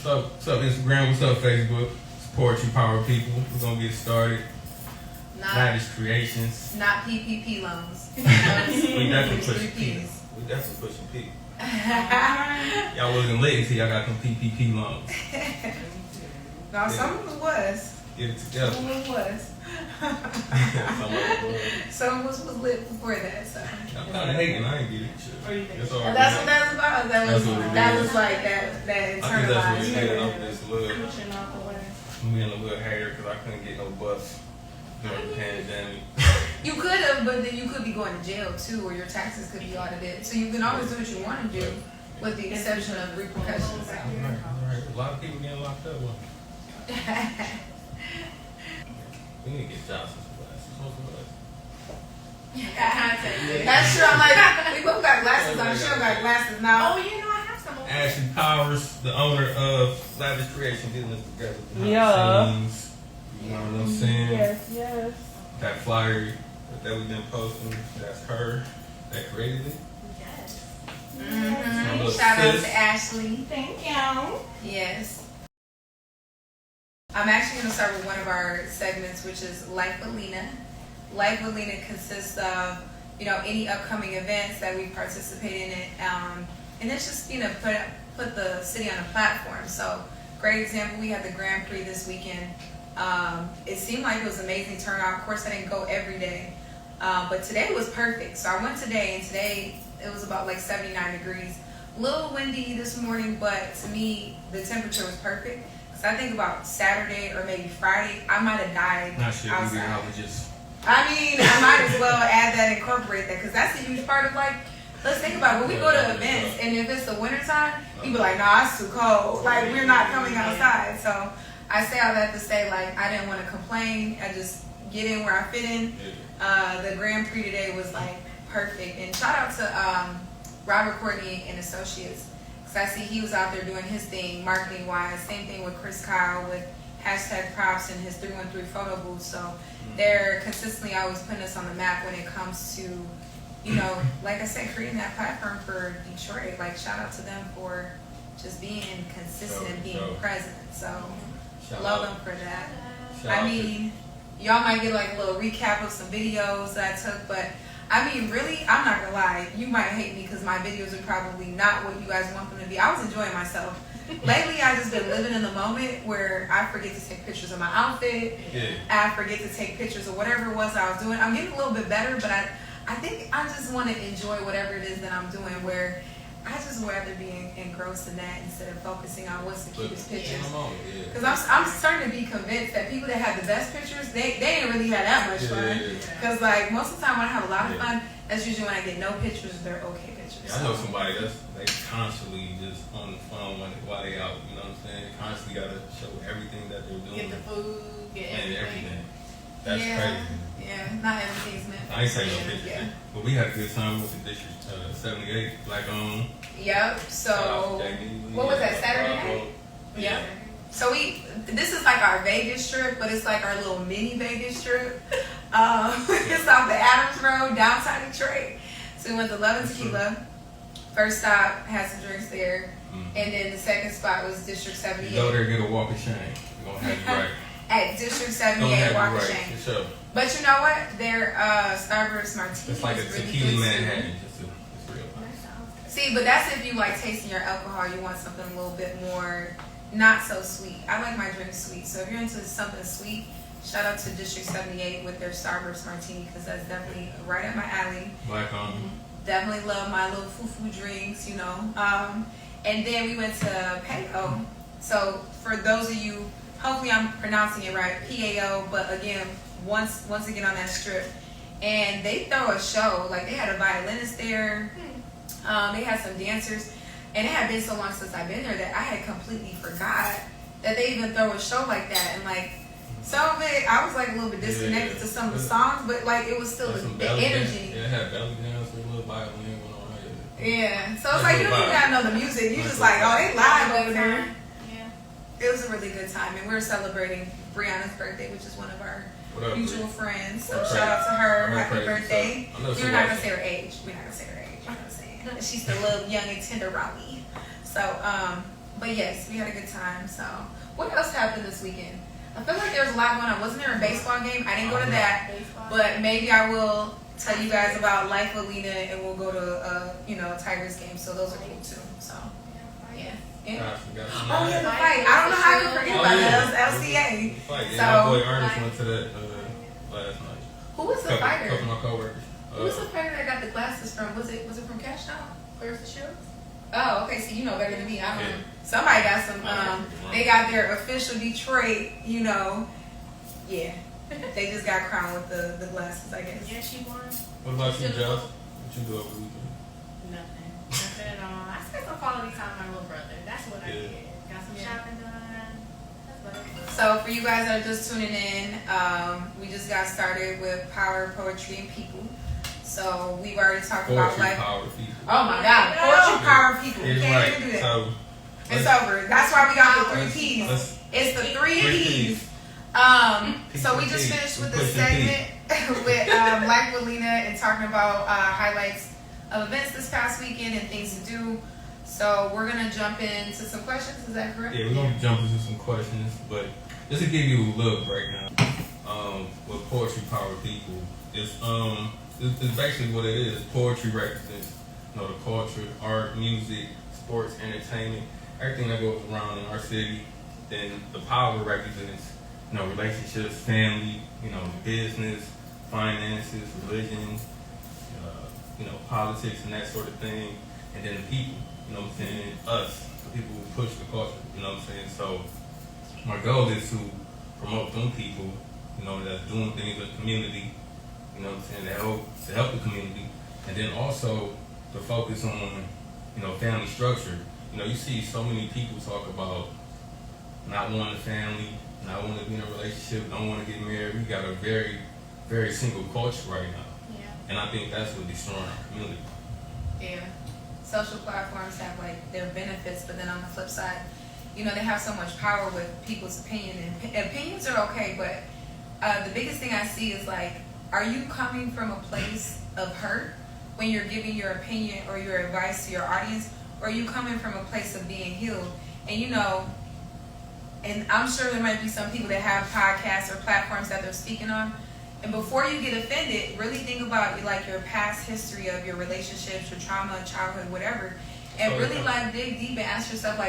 What's up Instagram? What's up Facebook? It's Poetry.Power.People. We're gonna get started. Lavish creations. Not PPP loans. We definitely pushing P. Y'all wasn't lit until y'all got them PPP loans. No, some of us was. Get it together. Some of us was. Some of us was lit before that. So. I'm kind of hating. I ain't get it. That's what that was about. That was like that internalized. I think that's what it did. I'm just a little. I'm being a little hater because I couldn't get no bus during the pandemic. You could have, but then you could be going to jail too, or your taxes could be audited. So you can always do what you want to do, with the exception of repercussions. Right. A lot of people getting locked up. We need to get Johnson's glasses. That's true. I'm like, we both got glasses. I'm sure got glasses now. Oh, you know, I have some. Ashley Powers, the owner of Lavish Creation, getting us together. Yeah. Scenes, you know what I'm saying? Yes. That flyer that we've been posting, that's her that created it. Yes. Mm-hmm. Shout out to Ashley. Thank you. Yes. I'm actually going to start with one of our segments, which is Life with Lena. Life with Lena consists of, any upcoming events that we participate in it, and it's just, put the city on a platform. So, great example, we had the Grand Prix this weekend. It seemed like it was an amazing turnout. Of course, I didn't go every day, but today was perfect. So I went today, and today it was about like 79 degrees. A little windy this morning, but to me, the temperature was perfect. So I think about Saturday or maybe Friday, I might have died outside. I might as well add that and incorporate that, because that's a huge part of let's think about it. When we go to events, and if it's the wintertime, people are like, nah, it's too cold. Like, we're not coming outside. So I say all that to say, I didn't want to complain. I just get in where I fit in. The Grand Prix today was, perfect. And shout out to Robert Courtney and Associates. Because I see he was out there doing his thing, marketing-wise. Same thing with Chris Kyle with #props and his 313 photo booth. So they're consistently always putting us on the map when it comes to, like I said, creating that platform for Detroit. Shout out to them for just being consistent and being present. So love them for that. Y'all might get a little recap of some videos that I took, but really, I'm not gonna lie. You might hate me because my videos are probably not what you guys want them to be. I was enjoying myself. Lately, I just been living in the moment where I forget to take pictures of my outfit. I forget to take pictures of whatever it was I was doing. I'm getting a little bit better, but I think I just want to enjoy whatever it is that I'm doing, where I just rather be engrossed in that instead of focusing on what's the cutest pictures. Because I'm starting to be convinced that people that have the best pictures, they ain't really had that much fun. Because most of the time when I have a lot of fun, that's usually when I get no pictures, they're okay pictures. I know somebody they constantly just on the phone while they out, you know what I'm saying? Constantly got to show everything that they're doing. Get the food, get everything. That's crazy. Yeah, not everything's meant for I ain't saying no pictures, but we had a good time with the District 78, Black owned. Yep. So what was that, Saturday night? Yep. So this is our Vegas trip, but it's our little mini Vegas trip. It's off the Adams Road, downtown Detroit. So we went to Love and Tequila. First stop, had some drinks there, and then the second spot was District 78. You go there, get a walk of shame. You're gonna have you right. At District 78, walk of shame. For sure. But you know what? Their Starburst martini it's like a really tequila good Manhattan. too. It's real nice. See, but that's if you tasting your alcohol. You want something a little bit more not so sweet. I like my drinks sweet. So if you're into something sweet, shout out to District 78 with their Starburst martini, because that's definitely right up my alley. Black on. Definitely love my little foo-foo drinks, And then we went to PAO. So for those of you, hopefully I'm pronouncing it right, PAO, but again, once again on that strip. And they throw a show. They had a violinist there. They had some dancers. And it had been so long since I've been there that I had completely forgot that they even throw a show like that. And some of it, I was a little bit disconnected to some of the songs, but it was still the energy. Yeah, it had belly dance with a little violin going on. Yeah. So it's you don't even gotta know the music. You just oh, they live over there. Yeah. It was a really good time, and we were celebrating Brianna's birthday, which is one of our mutual friends. So shout out to her. Happy birthday. You're not gonna say her age. We're not gonna say her age. You know what I'm saying? She's still a little young and tender around me. So But yes, we had a good time. So, what else happened this weekend? I feel like there was a lot going on. Wasn't there a baseball game? I didn't go to that, but maybe I will tell you guys about Life with Lena, and we'll go to a Tigers game. So those are cool too. So, yeah. Oh yeah, the fight. I don't know how you forget about that. That was LCA. So my boy Ernest went to that last night. Who was the fighter? Couple of my coworkers. Who was the fighter that got the glasses from? Was it from Cash Down? Where's the shoes? Oh, okay. So you know better than me. I don't know. Somebody got some. They got their official Detroit. Yeah. They just got crowned with the glasses, I guess. Yeah, she won. What about you, Josh? What you do over the weekend? Nothing at all. I spent some quality time with my little brother. That's what I did. Got some shopping done. That's what I did. So for you guys that are just tuning in, we just got started with Power, Poetry, and People. So we've already talked about life. Poetry.Power.People. Oh my God. Poetry, Power, People. We It's can't right. even do that. So, it's over. That's why we got the 3 P's. It's the 3 P's. So we just finished with the segment with Life with Lena and talking about highlights of events this past weekend and things to do. So we're gonna jump into some questions. Is that correct? Yeah, we're gonna jump into some questions, but just to give you a little breakdown, with Poetry.Power.People, it's basically what it is. Poetry represents, the culture, art, music, sports, entertainment, everything that goes around in our city. Then the power represents, relationships, family, business, finances, religion, politics and that sort of thing. And then the people, us, the people who push the culture, So my goal is to promote them people, that's doing things in the community, to help the community. And then also to focus on, family structure. You see so many people talk about not wanting a family, not wanting to be in a relationship, don't want to get married. We got a very, very single culture right now. Yeah. And I think that's what's destroying our community. Yeah. Social platforms have their benefits, but then on the flip side, they have so much power with people's opinion. And opinions are okay, but the biggest thing I see is are you coming from a place of hurt when you're giving your opinion or your advice to your audience, or are you coming from a place of being healed? And and I'm sure there might be some people that have podcasts or platforms that they're speaking on. And before you get offended, really think about your past history of your relationships, your trauma, childhood, whatever, and really dig deep and ask yourself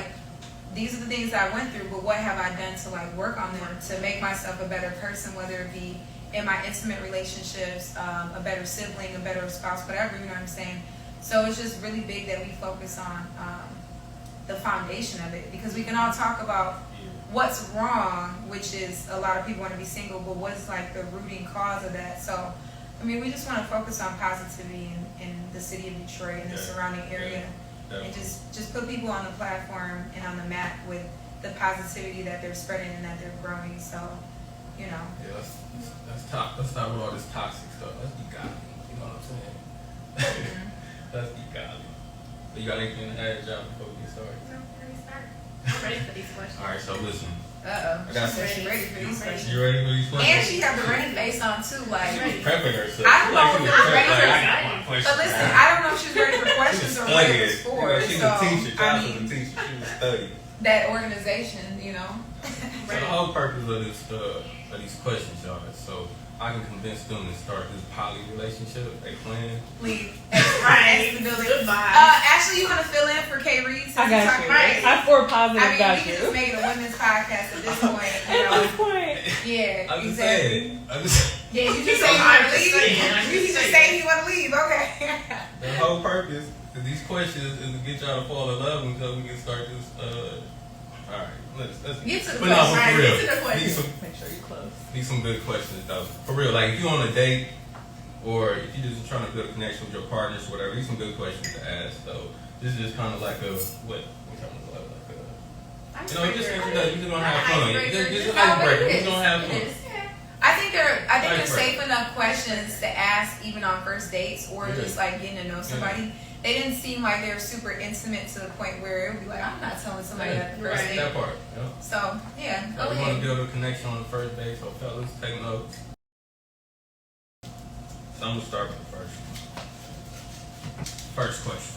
these are the things I went through, but what have I done to work on them to make myself a better person, whether it be in my intimate relationships, a better sibling, a better spouse, whatever, you know what I'm saying? So it's just really big that we focus on the foundation of it, because we can all talk about what's wrong, which is a lot of people want to be single, but what's the rooting cause of that? So, we just want to focus on positivity in the city of Detroit and the surrounding area, and just put people on the platform and on the map with the positivity that they're spreading and that they're growing. So, Yeah, let's stop with all this toxic stuff. Let's be godly. You know what I'm saying? Let's be godly. So you got anything to add, John, before we get started? No, let me start. I'm ready for these questions. All right, so listen. She's ready for these questions. You ready for these questions? And she had the ready face on too, She was prepping herself. I don't know if She it's was ready prepping. for- I got one question. But listen, I don't know if she's ready for questions or what it was for. She's So, a teacher. I Josh was mean, a teacher. She was studying. that organization, So the whole purpose of these questions, y'all, is so I can convince them to start this poly relationship they plan. Leave. Right. Goodbye. Ashley, you want to fill in for K. Reed? I got you. Right. I for positive I mean, got we can you. just make it a women's podcast at this point. At this point. Yeah, I'm just exactly. saying. Yeah, you just say you want to leave. You just say you want to leave. Okay. The whole purpose of these questions is to get y'all to fall in love until we can start this. All right, let's Get to the but no, question. for real. Get to the question. Make sure you close. These some good questions though. For real, if you're on a date or if you're just trying to build a connection with your partners or whatever, these some good questions to ask. So this is just kind of like a what? Which one was like just you're just gonna have fun. Just an icebreaker. We're gonna have fun. I think they're safe enough questions to ask even on first dates or just getting to know somebody. They didn't seem like they were super intimate to the point where it would be I'm not telling somebody at the first date. That part. Yeah. So yeah, So we want to build a connection on the first date. So fellas, take notes. So I'm gonna start with the first one. First question.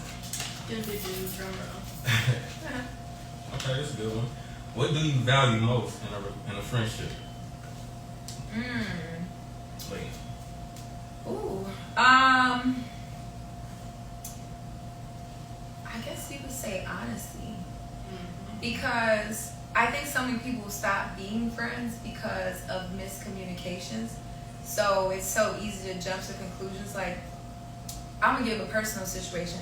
Drum roll. Okay. a good one. What do you value most in a friendship? Like, Ooh. I guess you could say honesty. Because I think so many people stop being friends because of miscommunications. So it's so easy to jump to conclusions. Like, I'm gonna give a personal situation.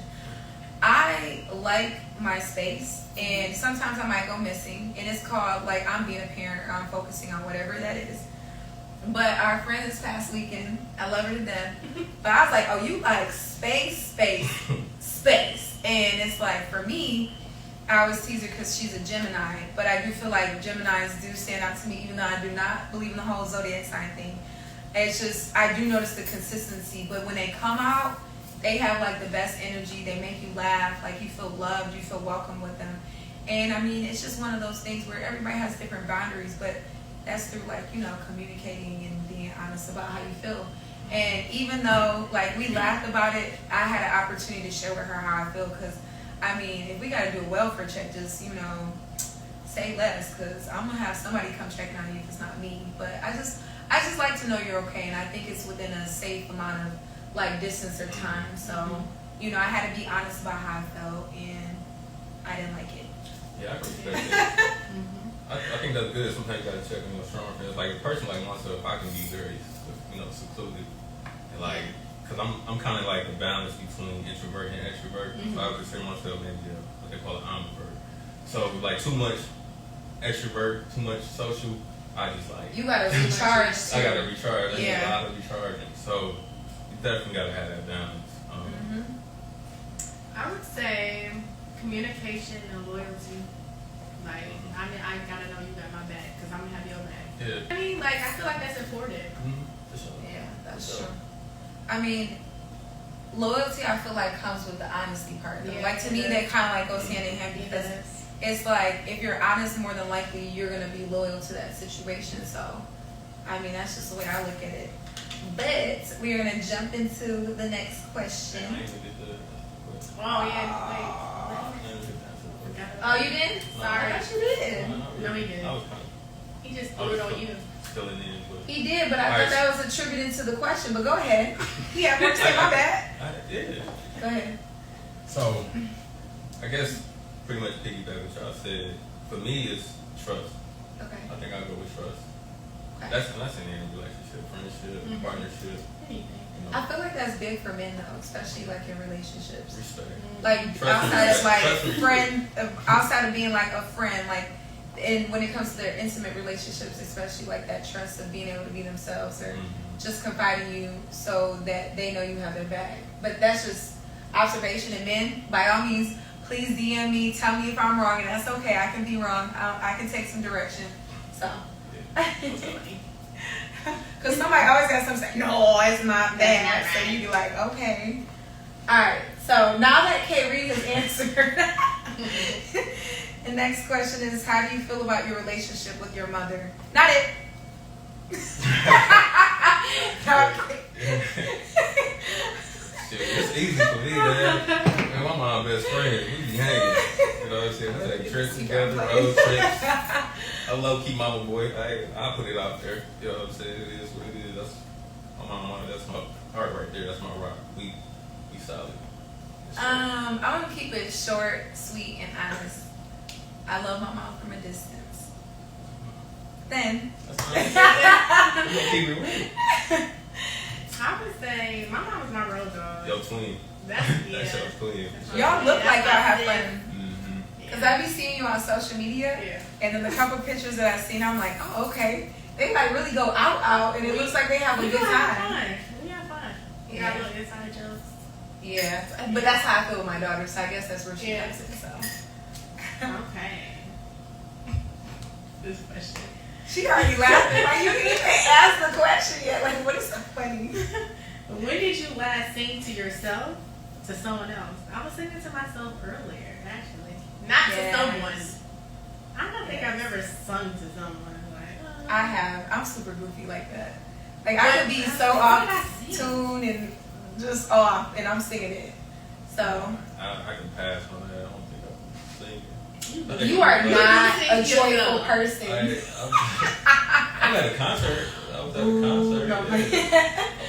I like my space, and sometimes I might go missing, and it's called, like, I'm being a parent, or I'm focusing on whatever that is. But our friend this past weekend, I love her to death, but I was like, oh, you like space. And it's like, for me, I always tease her because she's a Gemini, but I do feel like Geminis do stand out to me, even though I do not believe in the whole zodiac sign thing. It's just, I do notice the consistency, but when they come out, they have like the best energy. They make you laugh, like you feel loved, you feel welcome with them. And I mean, it's just one of those things where everybody has different boundaries, but that's through, like, you know, communicating and being honest about how you feel. And even though, like, we laughed about it, I had an opportunity to share with her how I feel, because I mean, if we gotta do a welfare check, just, you know, say less, because I'm gonna have somebody come checking on you if it's not me. But I just like to know you're okay, and I think it's within a safe amount of, like, distance or time. So, you know, I had to be honest about how I felt, and I didn't like it. yeah, I can respect that. I think that's good. Sometimes you gotta check on your strong friends. Like, a person like myself, I can be very, you know, secluded, and like, cause I'm kind of like a balance between introvert and extrovert. So I would consider myself maybe what they call an ambivert. So like too much extrovert, too much social, I just like. You gotta recharge. I gotta recharge. I need Yeah. a lot of recharging. So you definitely gotta have that balance. I would say communication and loyalty. Like, I mean, I gotta know you got my back because I'm gonna have your back. Yeah. I mean, like, I feel like that's important. For sure. Yeah, that's true. I mean, loyalty, I feel like, comes with the honesty part. Yeah, Like, to me, that kind of like goes hand in hand, because it's like, if you're honest, more than likely you're gonna be loyal to that situation. So, I mean, that's just the way I look at it. But we're gonna jump into the next question. I ain't even get the question. Oh, yeah, wait. Oh, you did? No. Sorry, I thought you did. No, he didn't. I was kind He just of. threw it on you. Filling in, but. He did, but I Alright. thought that was attributed to the question. But go ahead. He had more to say. My bad. I did. Go ahead. So, I guess pretty much piggyback what y'all said. For me, it's trust. Okay. I think I'll go with trust. Okay. That's in any relationship, friendship, partnership. Anything. You know, I feel like that's big for men though, especially like in relationships. respect. Like Trust outside and of like respect. friend, outside of being like a friend, like, and when it comes to their intimate relationships, especially like that trust of being able to be themselves, or just confiding you so that they know you have their back. But that's just observation. And men, by all means, please DM me, tell me if I'm wrong, and that's okay. I can be wrong. I can take some direction. So. Because somebody always got something to say, no, it's not that. So you be like, okay. Alright, so now that Kay Reed has answered, the next question is, how do you feel about your relationship with your mother? Not it. Shit, it's easy for me, man. Man, my mom best friend. We be hanging. You know what I'm saying? We take trips together, road trips. I low key mama boy. I put it out there. You know what I'm saying? It is what it is. That's my mama. That's my heart right there. That's my rock. We solid. I'm gonna keep it short, sweet, and honest. I love my mom from a distance. Then. That's fine. We gonna keep it real. I would say my mom was my road dog. Yo, twin. That's That's your twin. Y'all look like y'all have fun. Mm-hmm. Because I be seeing you on social media, Yeah. and then the couple pictures that I've seen, I'm like, oh, okay. They like really go out, and it looks like they have a We good have time. fun. We have fun. We Yeah. got little inside jokes. Yeah, but that's how I feel with my daughter, so I guess that's where she Yeah. comes in. So Okay. This question. she already laughing. Like, you didn't even ask the question yet. Like, what is so funny? When did you last sing to yourself, to someone else? I was singing to myself earlier, actually. Not Yes. to someone. I don't think I've ever sung to someone. Like, I have. I'm super goofy like that. Like, I could be so off tune and just off, and I'm singing it. So I can pass on that. I don't think I'm singing. You are not a Music, joyful yeah. person. I'm at a concert. I was at a concert. No, I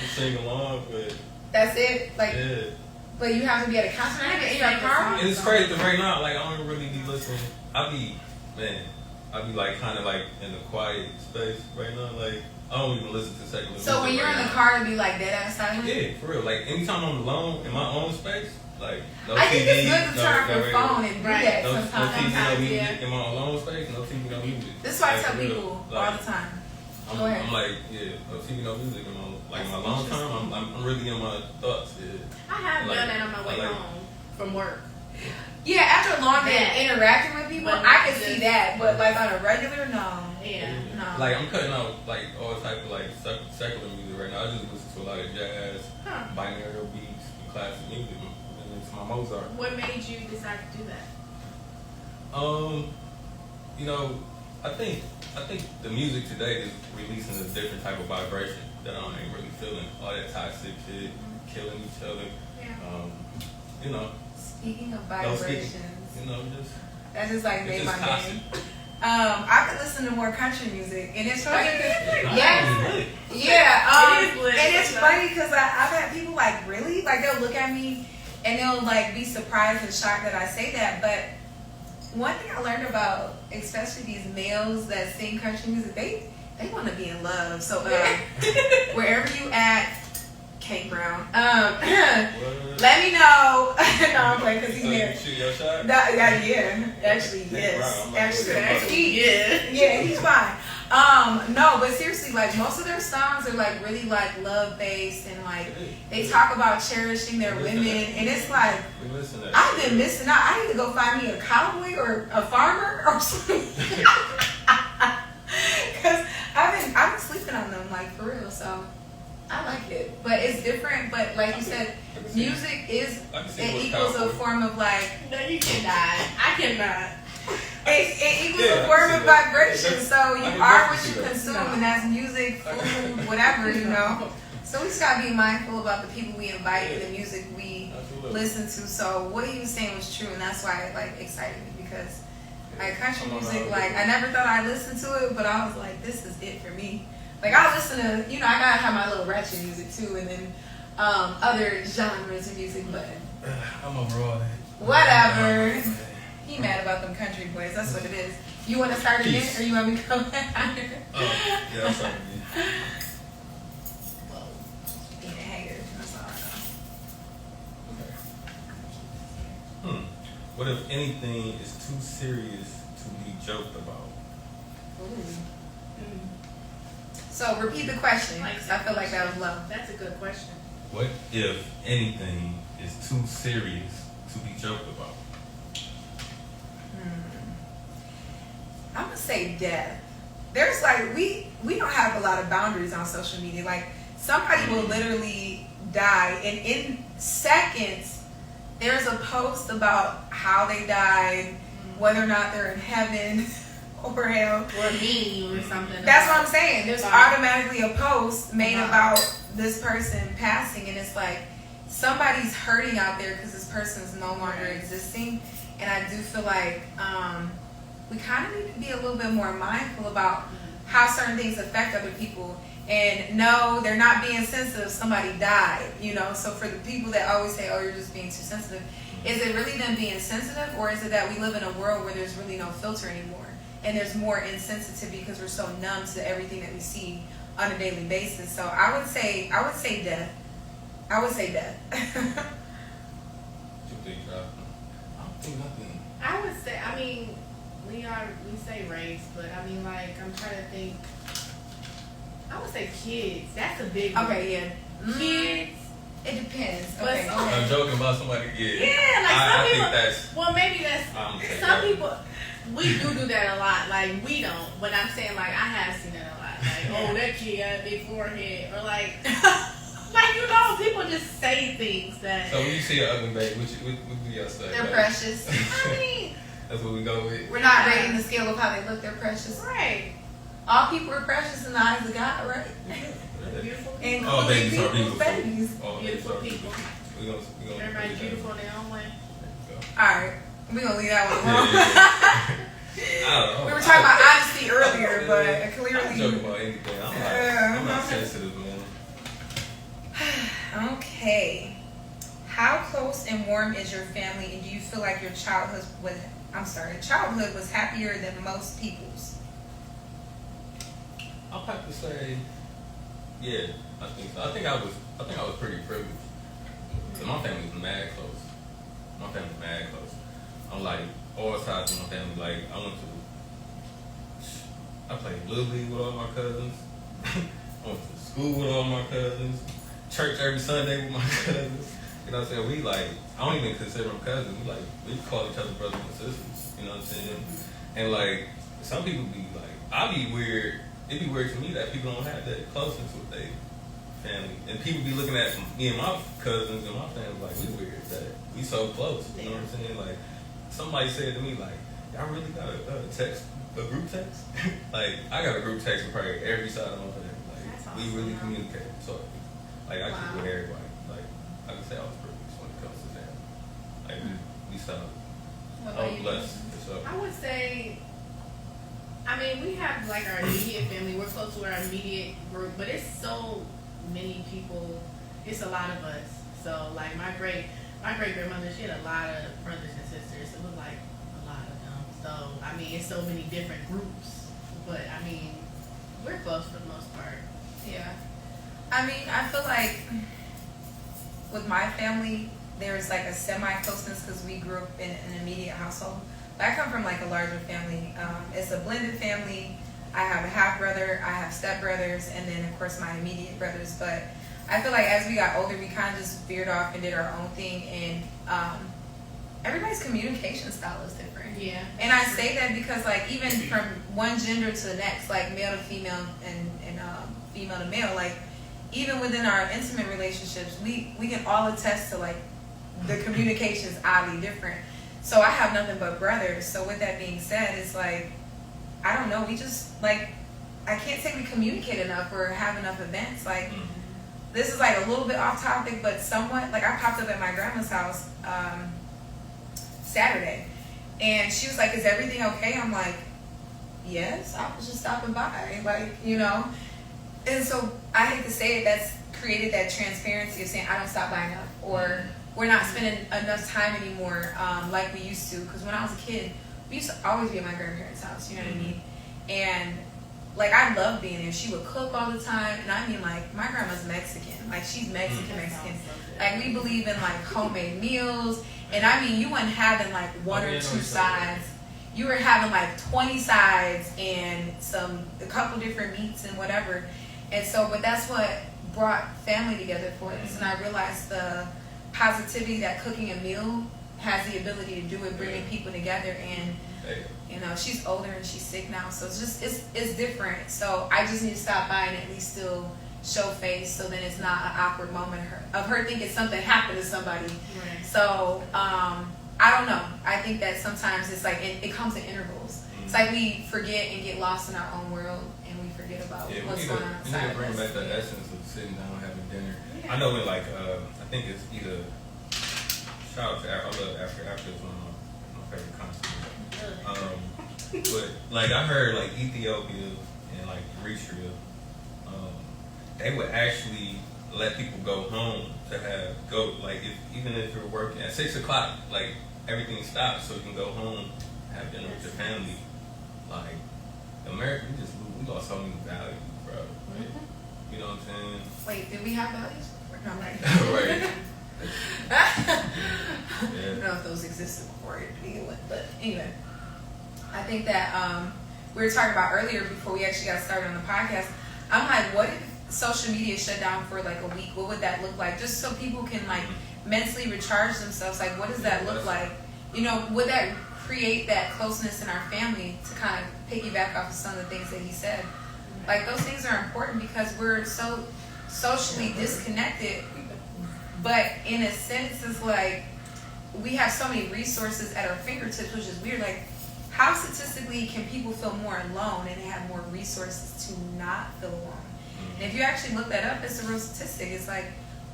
was singing along, but that's it. Like, yeah. but you have to be at a concert. Not even in your car. And it's crazy 'cause right now. Like I don't really be listening. I be like kind of like in the quiet space right now. Like I don't even listen to secular music. So when you're right in the now. car, to be like dead ass silent. Yeah, for real. Like anytime I'm alone in my own space, like no I think TV, it's good to no, turn off no your radio, phone and do Right. that no TV, sometimes. no music Yeah. in my alone space, no TV, no music. This is why I Like, tell for real. people Like, all the time. I'm, Go ahead. I'm like, yeah, no TV, no music in my long time. I'm really in my thoughts. Yeah. I have Like, done that on my way I like- home from work. Yeah, after a long day of Yeah. interacting with people, But I not can see just- that. But like on a regular, no. Yeah. No. Like I'm cutting out like all type of like secular music right now. I just listen to a lot of jazz, Huh. binaural beats, and classic music, and it's my Mozart. What made you decide to do that? You know, I think the music today is releasing a different type of vibration that I ain't really feeling. All that toxic shit, killing each other. Yeah. You know, Speaking of no vibrations, speaking, you know, just that just like it's made just my toxic. day. I could listen to more country music, and it's funny. Country Yeah, yeah. It is lit. And it's funny because I've had people like really like they'll look at me and they'll like be surprised and shocked that I say that. But one thing I learned about, especially these males that sing country music, they want to be in love. So wherever you at, Kate Brown, let me know. No, I'm playing because he's So you married. shoot your shot? Yeah, actually, Kate yes. Brown, I'm like, Actually, Yeah. yeah, he's fine. No, but seriously, like most of their songs are like really like love based and like they talk about cherishing their women, and it's like We listen to that. I've been missing out. I need to go find me a cowboy or a farmer or something. Cause I've been sleeping on them like for real. So I like it, but it's different. But like you said, music is it equals a form of like. No, you cannot. I cannot. It equals Yeah, a form I of can see that. vibration. So you I can are what definitely you see that. consume, No. and that's music, food, whatever, you know. So we just gotta be mindful about the people we invite and the music we Absolutely. listen to. So what he was saying was true, and that's why it like excited me because like country music, like I never thought I'd listen to it, but I was like, this is it for me. Like I listen to, you know, I gotta have my little ratchet music too, and then other genres of music, but I'm overall that. whatever. He mad about them country boys. That's what it is. You want to start again, or you want me to go back? Yeah, that's something. Being a hater. That's all I know. Okay. What if anything is too serious to be joked about? So repeat the question. 'Cause I feel like that was low. That's a good question. What if anything is too serious to be joked about? I'm gonna say death. There's like we don't have a lot of boundaries on social media. Like somebody will literally die, and in seconds, there's a post about how they died, whether or not they're in heaven or hell. Or a meme or something. That's what I'm saying. There's Wow. automatically a post made Wow. about this person passing, and it's like somebody's hurting out there because this person is no longer existing. And I do feel like we kind of need to be a little bit more mindful about how certain things affect other people. And no, they're not being sensitive. Somebody died, you know. So for the people that always say, "Oh, you're just being too sensitive," is it really them being sensitive, or is it that we live in a world where there's really no filter anymore, and there's more insensitivity because we're so numb to everything that we see on a daily basis? So I would say death. I would say death. Too big, I don't think nothing. I would say, I mean, we say race, but I mean, like, I'm trying to think. I would say kids. That's a big one. Okay, yeah. Kids. It depends. But Okay, some- go ahead. I'm joking about somebody. Yeah. Yeah, like I some think people. that's. Well, maybe that's. I'm saying Some that. people. We do that a lot. Like, we don't. But I'm saying, like, I have seen that a lot. Like, oh, that kid got a big forehead. Or, like, you know, people just say things that. So when you see an ugly baby, what do y'all say? They're Like, precious. I mean, That's what we go with. We're not rating the scale of how they look. They're precious. right. All people are precious in the eyes of God, right? Beautiful people. And All babies are people's beautiful. babies. All babies Beautiful are people. We gonna Everybody's beautiful in their own way. All right, we're gonna leave that one Yeah, alone. yeah, talking about honesty earlier, but I clearly. joke about anything. I'm not sensitive, man. Okay. How close and warm is your family, and do you feel like your childhood was happier than most people's? I'll have to say, yeah, I think so. I think I was pretty privileged. 'Cause my family was mad close. My family was mad close. I'm like all sides of my family. Like I played Little League with all my cousins. I went to school with all my cousins. Church every Sunday with my cousins. You know what I'm saying? We like, I don't even consider them cousins. We call each other brothers and sisters. You know what I'm saying? And like, some people be like, I'd be weird. It'd be weird to me that people don't have that closeness with their family. And people be looking at me and my cousins and my family like, we weird that we so close. You know what I'm saying? Like, somebody said to me like, y'all really got a group text? Like, I got a group text with probably every side of my family. Like, awesome. we really communicate. So, like, I keep with everybody. Like, I can say I was privileged when it comes to family. Like, we saw. Oh, blessed. I would say, I mean, we have like our immediate family. We're close to our immediate group, but it's so many people. It's a lot of us. So, like my great grandmother, she had a lot of brothers and sisters. It was like a lot of them. So, I mean, it's so many different groups. But I mean, we're close for the most part. Yeah. I mean, I feel like with my family, there's like a semi-closeness because we grew up in an immediate household. But I come from like a larger family. It's a blended family. I have a half brother, I have stepbrothers, and then of course my immediate brothers. But I feel like as we got older, we kind of just veered off and did our own thing. And everybody's communication style is different. Yeah. And I say that because like even from one gender to the next, like male to female and female to male, like even within our intimate relationships, we can all attest to like the communication is oddly different. So I have nothing but brothers. So with that being said, it's like, I don't know, we just like, I can't say we communicate enough or have enough events. Like this is like a little bit off topic, but somewhat. Like I popped up at my grandma's house Saturday, and she was like, "Is everything okay?" I'm like, "Yes, I was just stopping by," like, you know. And so I hate to say it, that's created that transparency of saying I don't stop by enough, or we're not spending enough time anymore like we used to. Because when I was a kid, we used to always be at my grandparents' house, you know what I mean? And like I loved being there. She would cook all the time, and I mean like my grandma's Mexican, like she's Mexican. Like we believe in like homemade meals, and I mean you weren't having like one or two sides. You were having like 20 sides and a couple different meats and whatever. And so, but that's what brought family together for us. And I realized the positivity that cooking a meal has the ability to do it, bringing people together. And you know, she's older and she's sick now, so it's just it's different. So I just need to stop by and at least still show face, so then it's not an awkward moment of her thinking something happened to somebody. Right. So I don't know. I think that sometimes it's like it comes in intervals. It's like we forget and get lost in our own world, and we forget about what's going on outside. We need to bring back the essence of sitting down having dinner. Yeah. I know when like I think it's either shout out to I love Africa. Africa is one of my favorite continents. But like I heard like Ethiopia and like Eritrea, they would actually let people go home to like even if you're working at 6 o'clock, like everything stops so you can go home, have dinner with your family. Like America, we lost so many values, bro. Like, you know what I'm saying? Wait, did we have values? No, right. I don't know if those existed before to begin with, but anyway, I think that we were talking about earlier before we actually got started on the podcast. I'm like, what if social media shut down for like a week? What would that look like? Just so people can like mentally recharge themselves. Like, what does that look like? You know, would that create that closeness in our family? To kind of piggyback off of some of the things that he said, like those things are important because we're so socially disconnected. But in a sense, it's like we have so many resources at our fingertips, which is weird. Like, how statistically can people feel more alone and they have more resources to not feel alone? And if you actually look that up, it's a real statistic. It's like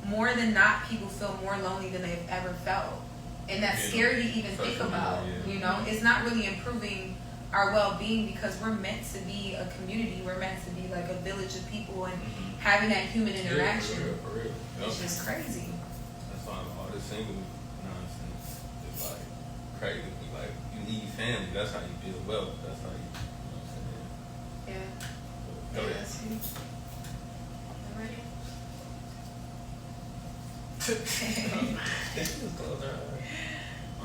more than not, people feel more lonely than they've ever felt. And that's scary to even think about. You know, it's not really improving our well-being, because we're meant to be a community. We're meant to be like a village of people, and having that human interaction. Yeah, for real. It's just crazy. That's why all this single nonsense is like crazy. Like, you need family. That's how you build wealth. That's how you know what I'm saying? Yeah. Go ahead. That's you. Ready?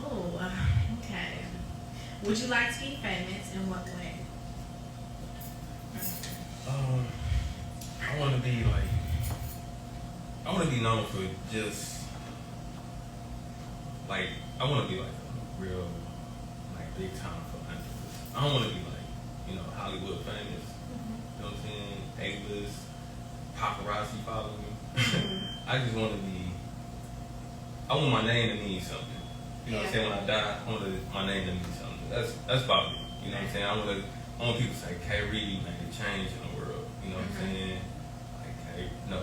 Oh, okay. Would you like to be famous? In what way? I want to be like, I want to be known for just, like, I want to be like a real, like, big time philanthropist. I don't want to be like, you know, Hollywood famous. You know what I'm saying? A-list, paparazzi following me. I just want to be, I want my name to mean something. You know what I'm saying? When I die, I want my name to mean something. That's about me. You know what I'm saying? I want people to say, K. Reed made a change in the world. You know what I'm saying? Like, hey, no,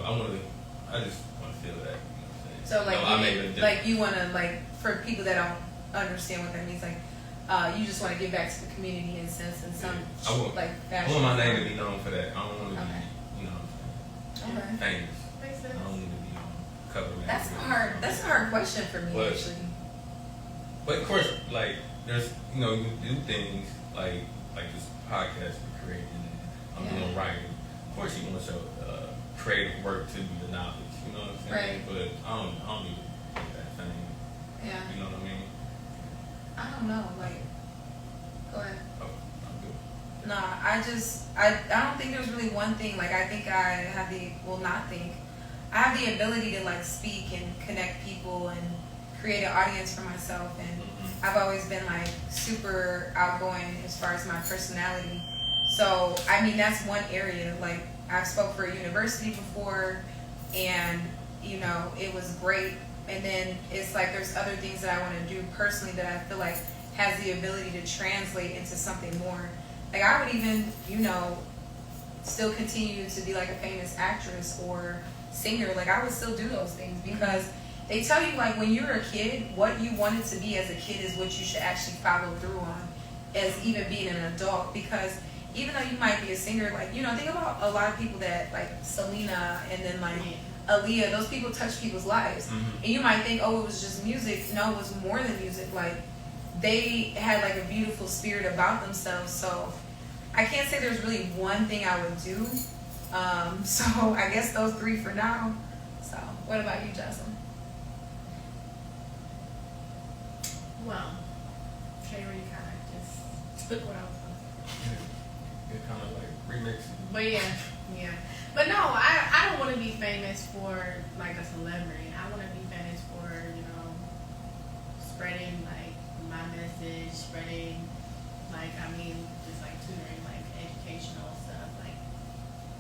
I just want to feel that. You know what I'm saying? So like, I made a difference. like you want to, like, for people that don't understand what that means, like, you just want to give back to the community in a sense, in some like fashion. I want my name to be known for that. I don't want to Okay. be, you know what I'm saying? Okay. Famous. Makes sense. I don't need to be on cover magazine. That's a hard question for me, But- actually. But of course, like, there's, you know, you do things like this podcast we're creating, and I'm doing writing. Of course, you want to show creative work to be the knowledge, you know what I'm saying? Right. But I don't need to get that thing. Yeah. You know what I mean? I don't know. Like, go ahead. Oh, I'm good. Nah, I don't think there's really one thing. Like, I think I have I have the ability to, like, speak and connect people and create an audience for myself, and I've always been like super outgoing as far as my personality. So I mean, that's one area. Like, I've spoke for a university before, and you know, it was great. And then it's like there's other things that I want to do personally that I feel like has the ability to translate into something more. Like, I would even, you know, still continue to be like a famous actress or singer. Like, I would still do those things, because they tell you, like, when you're a kid, what you wanted to be as a kid is what you should actually follow through on as even being an adult. Because even though you might be a singer, like, you know, think about a lot of people that, like, Selena and then, like, Aaliyah, those people touch people's lives. And you might think, oh, it was just music. No, it was more than music. Like, they had, like, a beautiful spirit about themselves. So I can't say there's really one thing I would do. So I guess those three for now. So what about you, Jocelyn? Well, Kaylee kind of just took what I was going to say. It kind of like remixing. But yeah. But no, I don't want to be famous for like a celebrity. I want to be famous for, you know, spreading like my message, spreading like, I mean, just like tutoring, like educational stuff, like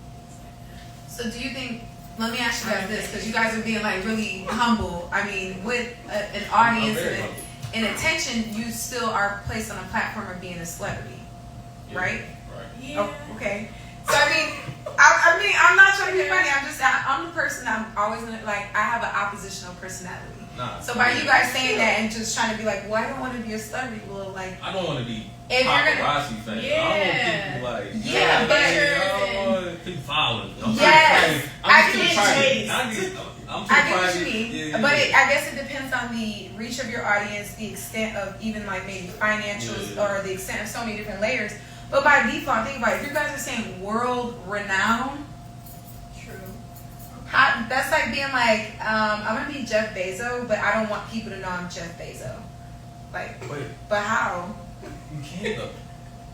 things like that. So do you think, let me ask you guys this, because you guys are being like really humble. I mean, with an audience and attention, you still are placed on a platform of being a celebrity, right? Right. Yeah. Oh, okay. So I mean, I'm not trying to be funny. I'm the person. I'm always gonna, like, I have an oppositional personality. Nah, So by you guys saying that and just trying to be like, well, I don't want to be a celebrity. Well, like, I don't want to be if you're gonna, paparazzi famous. I want people like, Yeah, but- I don't want people following. Yes, I too get private. I'm too I get what private. you mean, Yeah. but I guess it depends on the reach of your audience, the extent of even like maybe financials, or the extent of so many different layers. But by default, think about it. If you guys are saying world renowned, True. that's like being like, I'm gonna be Jeff Bezos, but I don't want people to know I'm Jeff Bezos. Like, Wait, but how? you can't though.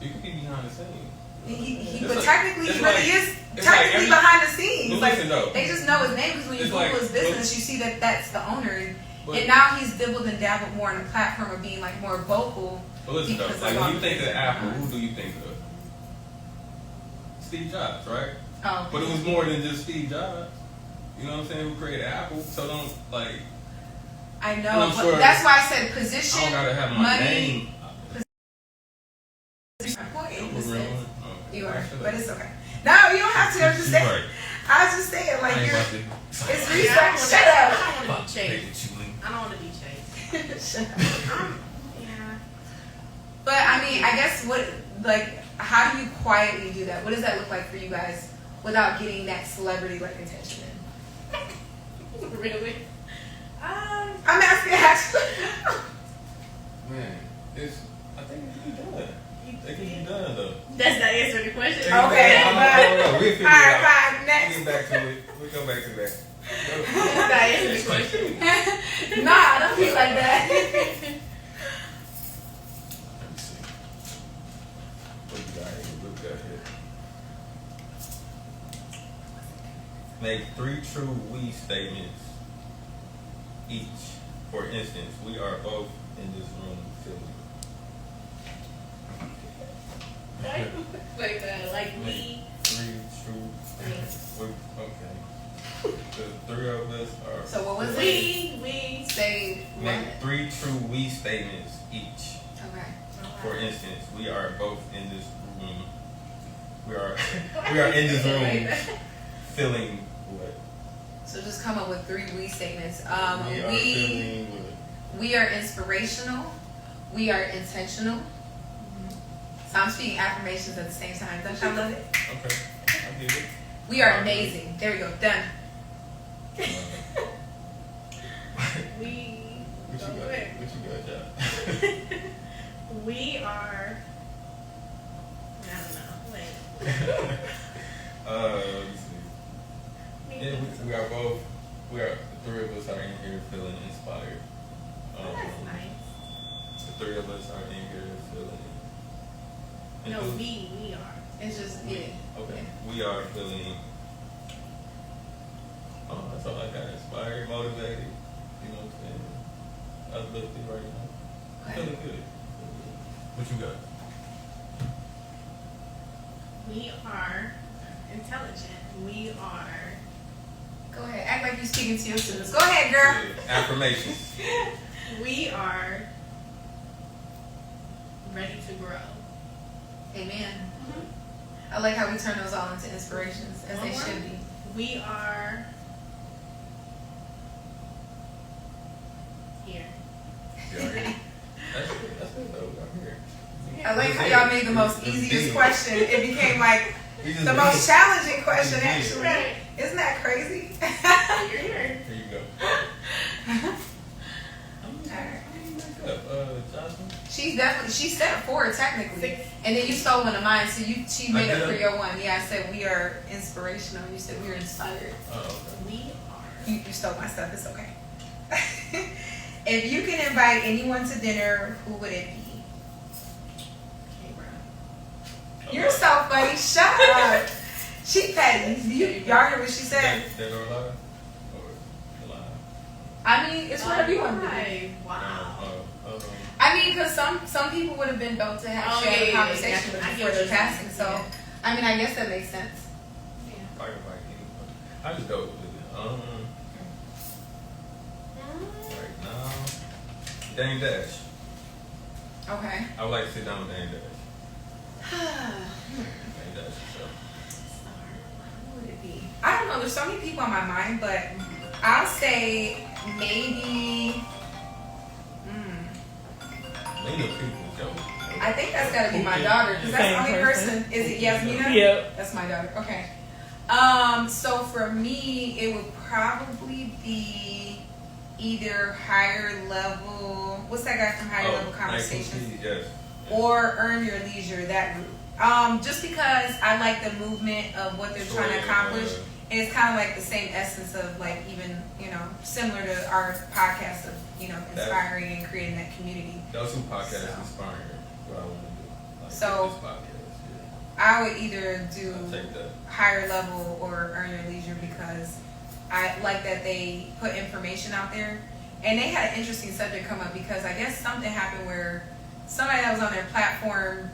You can be behind the scenes. But technically, he really is it's technically like behind the scenes. But Like, listen, though. they just know his name because when you It's Google like- his business, you see that that's the owner. But- And now he's dibbled and dabbled more on the platform of being like more vocal. But listen though, because like of all when you the think of things Apple, going on. who do you think of? Steve Jobs, right? Oh, But it was more than just Steve Jobs. You know what I'm saying? Who created Apple? So don't like. I know. I'm But sure- that's why I said I don't position, gotta have my money. name. You are, but it's okay. No, you don't have to. I'm just saying. Right. I was just saying, like, I ain't you're. about to. It's I research. don't Shut up. want to be Take chased. it, Julie. I don't want to be chased. Shut up. Yeah. But I mean, I guess like, how do you quietly do that? What does that look like for you guys without getting that celebrity like attention in? Really? I'm asking actually. Man, I think it can be done. It can be done though. That's not answering the question. Okay, We'll figure it out. Alright, next. We'll get back to it. We'll come back to that. That's not answering the question. Nah, don't be like that. Let me see. What we got here? What we got here? Make 3 true we statements each. For instance, we are both in this room feeling. Like that, like we. 3 true. Okay. The 3 of us are. So what was We say Make what? 3 true we statements each. Okay. For instance, we are both in this room. We are in this room feeling what? So just come up with 3 we statements. We are feeling what? We are inspirational. We are intentional. So I'm speaking affirmations at the same time. Don't y'all love it? Okay, I get it. We are amazing. There we go. Done. We. What Go you got? ahead. What you got, y'all? We are. I don't know. Wait. Let me see. Yeah, we are both. The 3 of us are in here feeling inspired. Oh, that's nice. The 3 of us are in here feeling. No, we are. It's just yeah. Okay. We are feeling. Oh, that's all I got. Inspired, motivated. You know what I'm saying? Uplifted right now. Okay. Feeling good. What you got? We are intelligent. We are. Go ahead. Act like you're speaking to your students. Go ahead, girl. Good. Affirmations. We are ready to grow. Amen. I like how we turn those all into inspirations, as One they more. should be. We are here. That's good though. I'm here. I like how y'all made the most easiest question. It became like We just- the most challenging question, Yeah. actually. Right. Isn't that crazy? You're here. Here you go. Alright. Jocelyn? She said 4 technically. 6. And then you stole one of mine, so she made I up did? for your one. Yeah, I said we are inspirational. You said we are inspired. Oh, okay. We are. You stole my stuff. It's okay. If you can invite anyone to dinner, who would it be? Okay, bro. You're so funny. Shut up. She petty. Y'all hear what she said? Dead or alive? Or alive? I mean, it's whatever you want to do. Alive. Wow. I mean, because some people would have been dope to have Oh, share a yeah, conversation yeah. I with get before what their you're passing. saying. So, Yeah. I mean, I guess that makes sense. Yeah. I just go with it. Right now, Dame Dash. Okay. I would like to sit down with Dame Dash. Dame Dash, so. Who would it be? I don't know. There's so many people on my mind, but I'll say maybe. They know people, Joe. I think that's got to be my daughter because that's the only Same person. person. Is it Yasmina? Yep. That's my daughter. Okay. So for me, it would probably be either higher level. What's that guy from Higher Level Conversations? Yes. Or Earn Your Leisure, that group. Just because I like the movement of what they're trying to accomplish. And it's kind of like the same essence of like even, similar to our podcast of, inspiring and creating that community. Those two podcasts inspire what I want to do. Like So, this podcast, I would either do I'll take that. Higher Level or Earn Your Leisure because I like that they put information out there. And they had an interesting subject come up because I guess something happened where somebody that was on their platform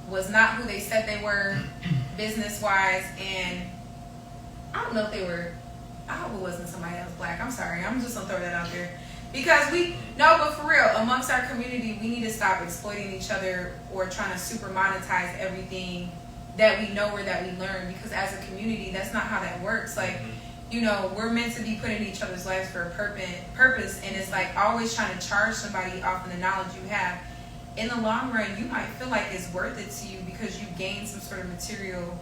was not who they said they were business-wise, and I don't know if they were, I hope it wasn't somebody else black. I'm sorry. I'm just going to throw that out there. Because but for real, amongst our community, we need to stop exploiting each other or trying to super monetize everything that we know or that we learn. Because as a community, that's not how that works. Like, we're meant to be put in each other's lives for a purpose. And it's like always trying to charge somebody off of the knowledge you have in the long run, you might feel like it's worth it to you because you gained some sort of material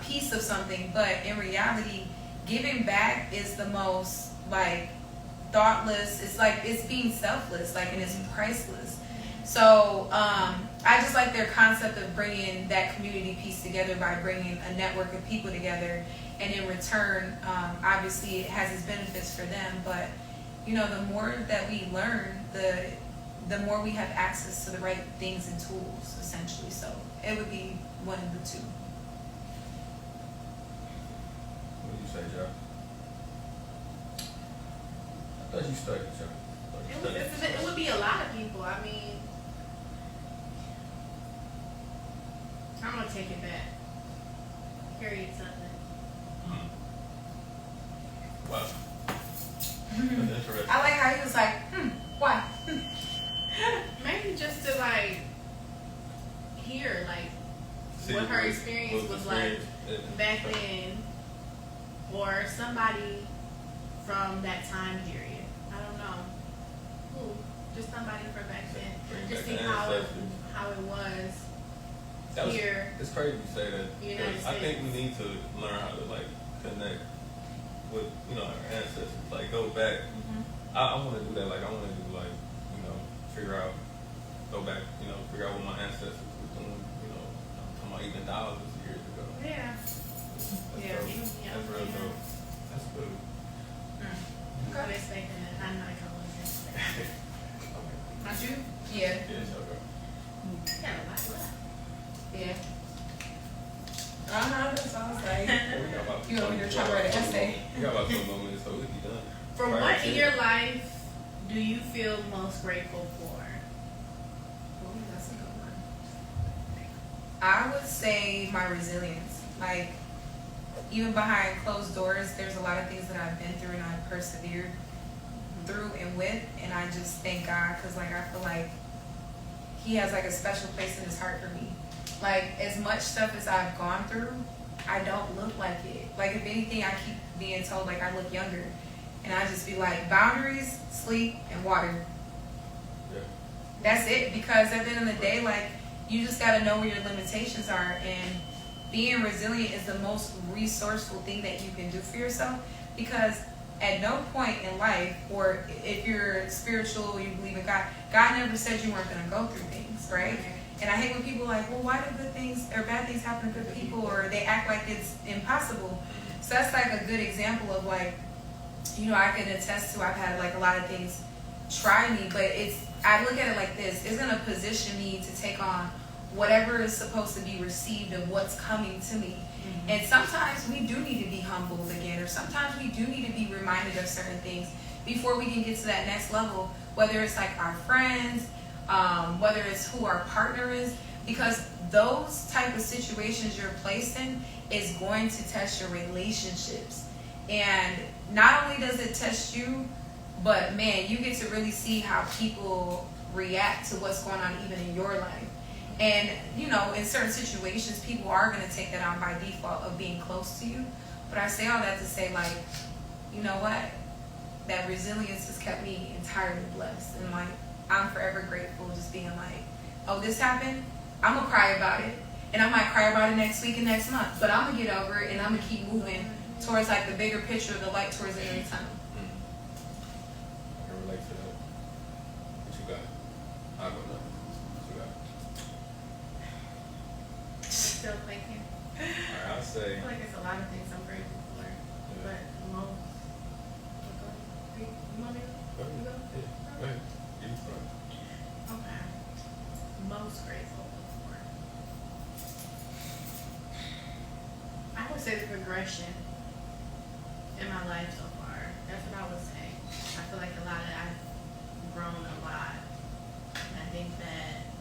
piece of something. But in reality, giving back is the most like thoughtless. It's like it's being selfless, like, and it's priceless. So I just like their concept of bringing that community piece together by bringing a network of people together, and in return, obviously it has its benefits for them. But you know, the more that we learn, the more we have access to the right things and tools, essentially. So it would be one of the two. What do you say, Joe? I thought you studied, Joe. It would be a lot of people. I mean, I'm gonna take it back. Harriet Tubman. Wow. That's interesting. I like how he was like, why? Maybe just to like hear like See what her experience what was the like experience is. back then, or somebody from that time period. I don't know who, just somebody from back then. Bring Just back see the ancestors. how it was That was, here. it's crazy you say that. United Because I think States. we need to learn how to like connect with, you know, our ancestors. Like go back. I want to do that. Like I want to do like, you know, go back, you know, figure out what my ancestors were doing. You know, I'm talking about even thousands of years ago. Yeah. That's Yeah. dope. Yeah. That's real dope. That's good. I'm expecting it. I'm not going to. Not you? Yeah. Yes, okay. Got a lot left. Yeah. That's all I was like. Well, we got about You over here trying to write an essay. We got about 20 more minutes, so we'll be done. For Right, what in yeah. your life do you feel most grateful for? Ooh, that's a good one. I would say my resilience. Like, even behind closed doors, there's a lot of things that I've been through and I've persevered through and with, and I just thank God because, like, I feel like He has, like, a special place in His heart for me. Like, as much stuff as I've gone through, I don't look like it. Like, if anything, I keep being told, like, I look younger. And I just be like, boundaries, sleep, and water. Yeah. That's it. Because at the end of the day, like, you just got to know where your limitations are. And being resilient is the most resourceful thing that you can do for yourself. Because at no point in life, or if you're spiritual, you believe in God, God never said you weren't going to go through things, right? And I hate when people are like, well, why do good things or bad things happen to good people, or they act like it's impossible. So that's like a good example of like, you know, I can attest to, I've had like a lot of things try me, but I look at it like this, it's going to position me to take on whatever is supposed to be received of what's coming to me. And sometimes we do need to be humbled again, or sometimes we do need to be reminded of certain things before we can get to that next level, whether it's like our friends, whether it's who our partner is, because those type of situations you're placed in is going to test your relationships. And not only does it test you, but man, you get to really see how people react to what's going on even in your life. And, you know, in certain situations, people are going to take that on by default of being close to you. But I say all that to say, like, you know what? That resilience has kept me entirely blessed. And, like, I'm forever grateful just being like, oh, this happened? I'm going to cry about it. And I might cry about it next week and next month. But I'm going to get over it, and I'm going to keep moving towards, like, the bigger picture of the light towards the end of the tunnel. I can relate to that. What you got? I don't know. What you got? Still thinking. Alright, I'll I say, feel like there's a lot of things I'm grateful for, but most. You want me to go you go? ahead. Yeah, go ahead. You start. Okay. Most grateful for. I would say the progression in my life so far. That's what I would say. I feel like I've grown a lot. And I think that,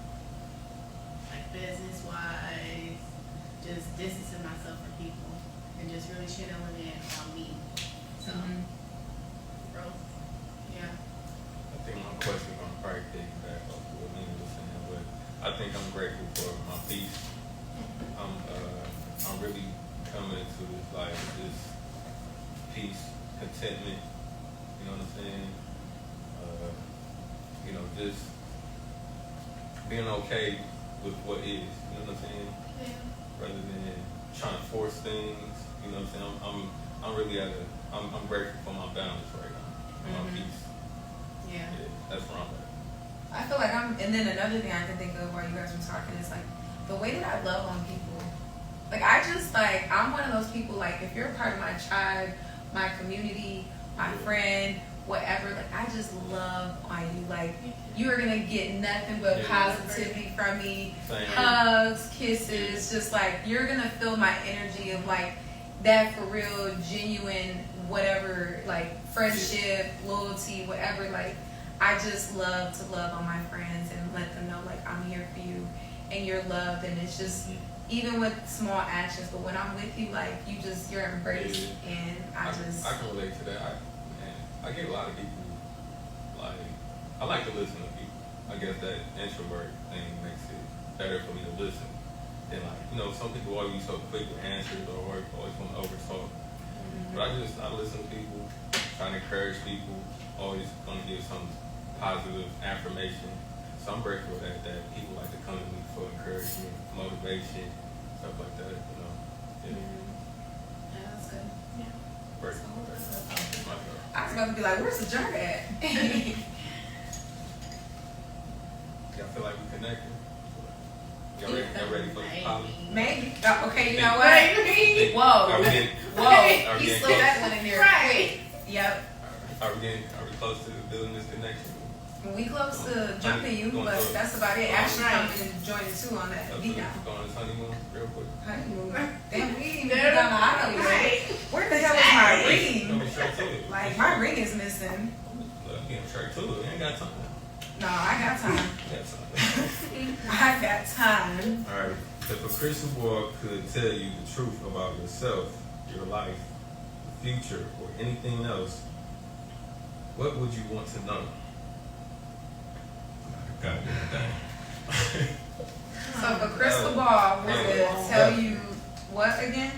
like, business wise, just distancing myself from people and just really channeling in on me. So, growth. Yeah. I think my question gonna probably piggyback off of what Nina was saying, but I think I'm grateful for my peace. I'm really coming into this life, this peace, contentment. You know what I'm saying? You know, just being okay with what is. You know what I'm saying? Yeah. Rather than trying to force things. You know what I'm saying? I'm really I'm grateful for my balance right now. My peace. Yeah. That's where I'm at. I feel like and then another thing I can think of while you guys were talking is like the way that I love on people. Like I'm one of those people, like if you're a part of my tribe, my community, my friend, whatever, like I just love on you. Like you are gonna get nothing but positivity from me. Hugs, kisses, just like you're gonna feel my energy of like that for real, genuine, whatever, like friendship, loyalty, whatever, like I just love to love on my friends and let them know like I'm here for you and you're loved, and it's just even with small actions, but when I'm with you, like you're embraced, and I can relate to that. I get a lot of people, like I like to listen to people. I guess that introvert thing makes it better for me to listen. And like, some people always so quick with answers or always want to over talk. But I listen to people, trying to encourage people, always want to give some positive affirmation. So I'm grateful that people like to come to me for encouragement, motivation, stuff like that, Yeah. Yeah, that's good. Yeah. Grateful for that. I was about to be like, where's the jar at? Y'all feel like we connected? Y'all ready for the poly? Maybe. Okay, you know what? Whoa. He slipped that one in there. Right. Yep. Are we close to building this connection? We close to jumping you, but that's about it. Ashley coming and joining too on that beat now. Going on this honeymoon real quick. Honeymoon. Damn, we didn't even get on the aisle yet. Where the hell is my ring? Like, my ring is missing. Look, getting straight to it. You ain't got time. No, I got time. I got time. All right. If a crystal ball could tell you the truth about yourself, your life, the future, or anything else, what would you want to know? Goddamn thing. So if a crystal ball were to tell you what again?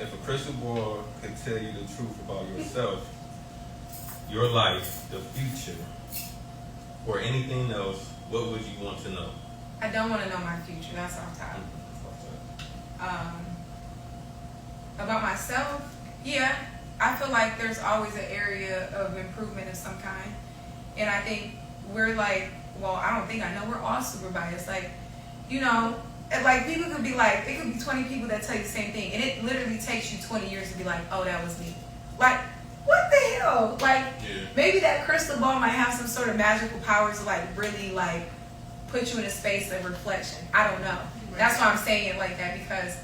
If a crystal ball could tell you the truth about yourself, your life, the future, or anything else, what would you want to know? I don't want to know my future. That's off top. About myself, yeah, I feel like there's always an area of improvement of some kind, and I think we're like, well, I don't think I know, we're all super biased. Like, like people could be like, it could be 20 people that tell you the same thing, and it literally takes you 20 years to be like, oh, that was me. Like, what the hell? Like, maybe that crystal ball might have some sort of magical powers to like really like put you in a space of reflection. I don't know. Right. That's why I'm saying it like that, because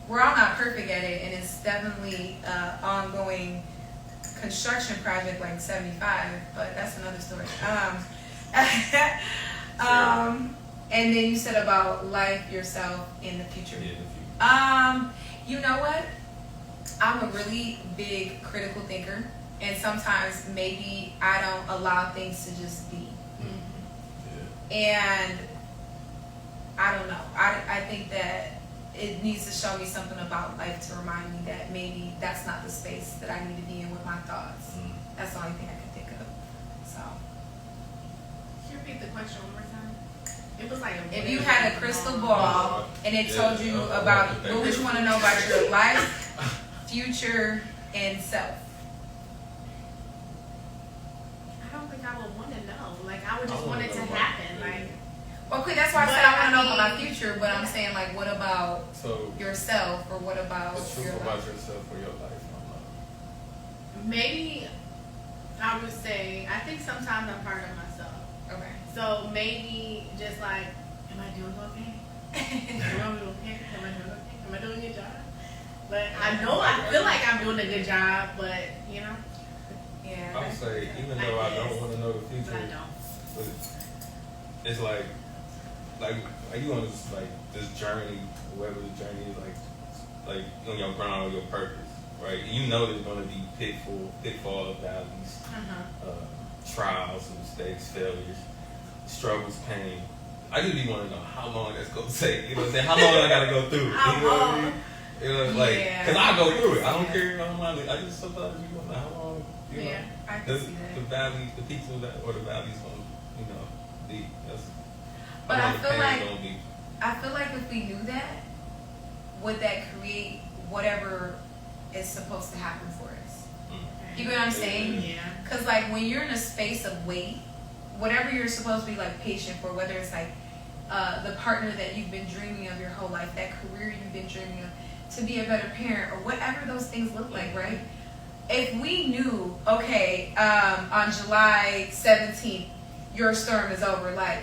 we're all not perfect at it, and it's definitely an ongoing construction project like 75, but that's another story. And then you said about life, yourself, in the future. Yeah, the future. You know what? I'm a really big critical thinker, and sometimes maybe I don't allow things to just be. And I don't know. I think that it needs to show me something about life to remind me that maybe that's not the space that I need to be in with my thoughts. That's the only thing I can think of. So. Can you repeat the question one more time? It was like if you had a crystal ball and it told you about what would you want to know about your life, future, and self? I don't think I would want to know. Like, I would just want it to happen. Like, okay, that's why I said I want to know about my future, but I'm saying, like, what about yourself, or what about the truth about yourself or your life? Maybe I would say, I think sometimes I'm hard on myself. Okay. So maybe just like, am I doing okay? Am I doing okay? Am I doing a good job? But I feel like I'm doing a good job, but Yeah. I would say, even though I don't want to know the future, but I don't. It's like you on this journey, whatever the journey is, like on your ground, your purpose, right? You know there's going to be pitfalls, valleys, trials, mistakes, failures, struggles, pain. I just be wanting to know how long that's going to take. You know what I'm saying? How long I got to go through it? You know what I mean? You know, because I go through it. I don't care. I don't mind. I just sometimes you want to know how long. I can see that. The valley, the peaks of that, or the valleys going to, be. But know I the feel pain like gonna be. if we knew that, would that create whatever is supposed to happen for us? You get what I'm saying? Yeah. Because like when you're in a space of wait, whatever you're supposed to be like patient for, whether it's like the partner that you've been dreaming of your whole life, that career you've been dreaming of, to be a better parent, or whatever those things look like, right? If we knew, okay, on July 17th, your storm is over, like,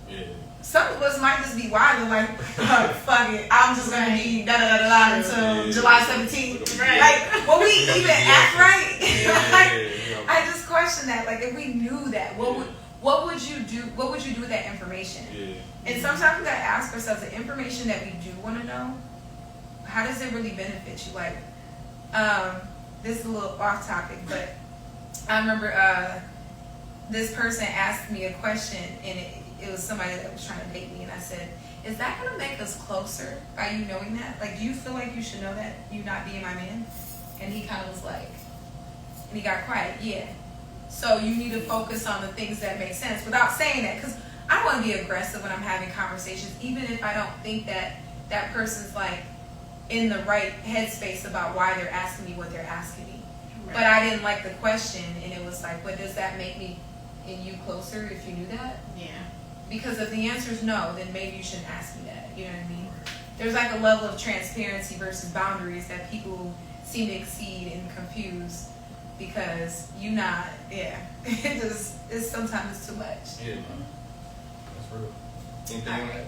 Yeah. some of us might just be wild and like, fuck it, I'm just gonna be da da da da until Yeah. July 17th. Right. Like, will we even act right? Like, Yeah. I just question that. Like, if we knew that, what would you do? What would you do with that information? Yeah. And sometimes we gotta ask ourselves the information that we do want to know. How does it really benefit you? Like, this is a little off topic, but I remember this person asked me a question, and it was somebody that was trying to date me, and I said, "Is that gonna make us closer by you knowing that? Like, do you feel like you should know that, you not being my man?" And he kind of was like, and he got quiet. Yeah. So you need to focus on the things that make sense without saying that, because I want to be aggressive when I'm having conversations, even if I don't think that that person's like in the right headspace about why they're asking me what they're asking me. Right. But I didn't like the question, and it was like, but does that make me and you closer if you knew that? Yeah. Because if the answer is no, then maybe you shouldn't ask me that. You know what I mean? There's like a level of transparency versus boundaries that people seem to exceed and confuse, because it's sometimes it's too much. Yeah, man. That's real. Anything on that?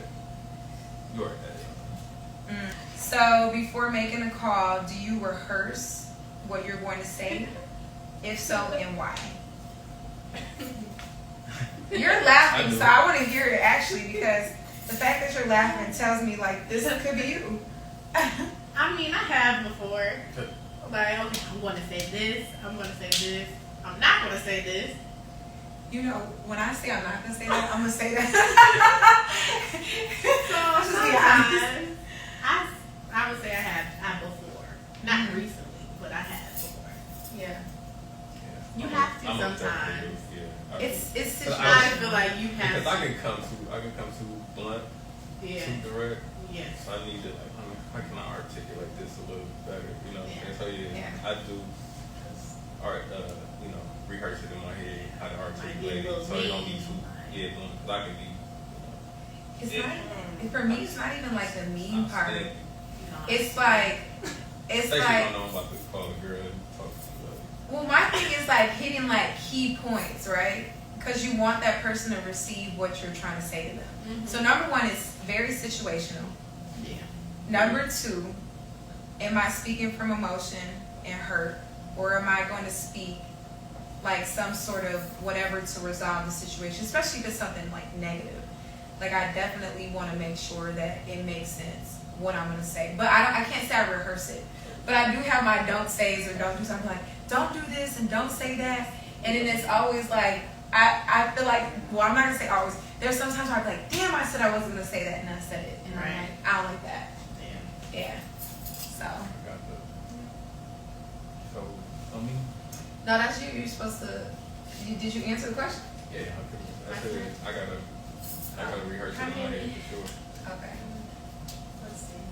You are that. So before making a call, do you rehearse what you're going to say? If so, and why? You're laughing, so I want to hear it actually, because the fact that you're laughing tells me like this could be you. I mean, I have before. Like, okay, I'm going to say this. I'm going to say this. I'm not going to say this. You know, when I say I'm not going to say that, I'm going to say that. So Just be honest. sometimes, I would say I have before. Not recently, but I have before. Yeah. You have to I'm a sometimes. Yeah. It's I feel like you have Because to. I can come too blunt, Yeah. too direct. Yes. So I need to like, how can I articulate this a little better? You know what I'm saying? So Yeah. I do rehearse it in my head how to articulate Might be a it, so it don't be little too blunt. Because I can be. It's not even, for me, it's not even like the mean part. Upset. It's like, Especially when I'm about to call a girl and talk to her. well, my thing is like hitting like key points, right? Because you want that person to receive what you're trying to say to them. Mm-hmm. So number one is very situational. Yeah. Number two, am I speaking from emotion and hurt, or am I going to speak like some sort of whatever to resolve the situation, especially if it's something like negative? Like, I definitely want to make sure that it makes sense what I'm going to say. But I can't say I rehearse it. But I do have my don't says, or don't do something like, don't do this and don't say that. And then it's always like, I feel like, well, I'm not going to say always. There's sometimes where I'm like, damn, I said I wasn't going to say that, and I said it. And I'm Right. like, I don't like that. Yeah. Yeah. So. I got the. So, I mean. No, that's you. You're supposed to. Did you answer the question? Yeah, I said I gotta rehearse it in my head for sure. Okay. Let's see.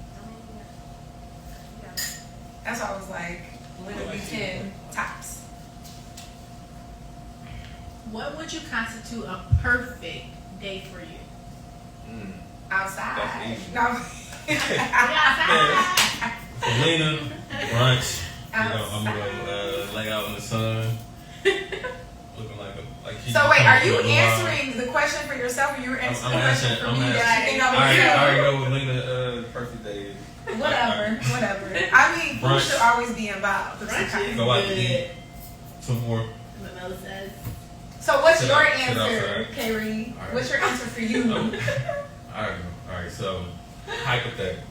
Yeah. That's why I was like, literally 10 tops. What would you constitute a perfect day for you? Outside. That's easy. No. Lena, brunch. I'm Outside. gonna lay out in the sun, looking like. So wait, are you answering the question for yourself, or you're answering the question for me that you think I I'm already know what Lena perfect day is. Whatever. I mean, food Brunch. should always be involved. Brunch is Go out to good. eat some more. Mimosas. So what's Sit your out- sit answer, outside. K-Reed? All right. What's your answer for you? Alright, so hypothetical.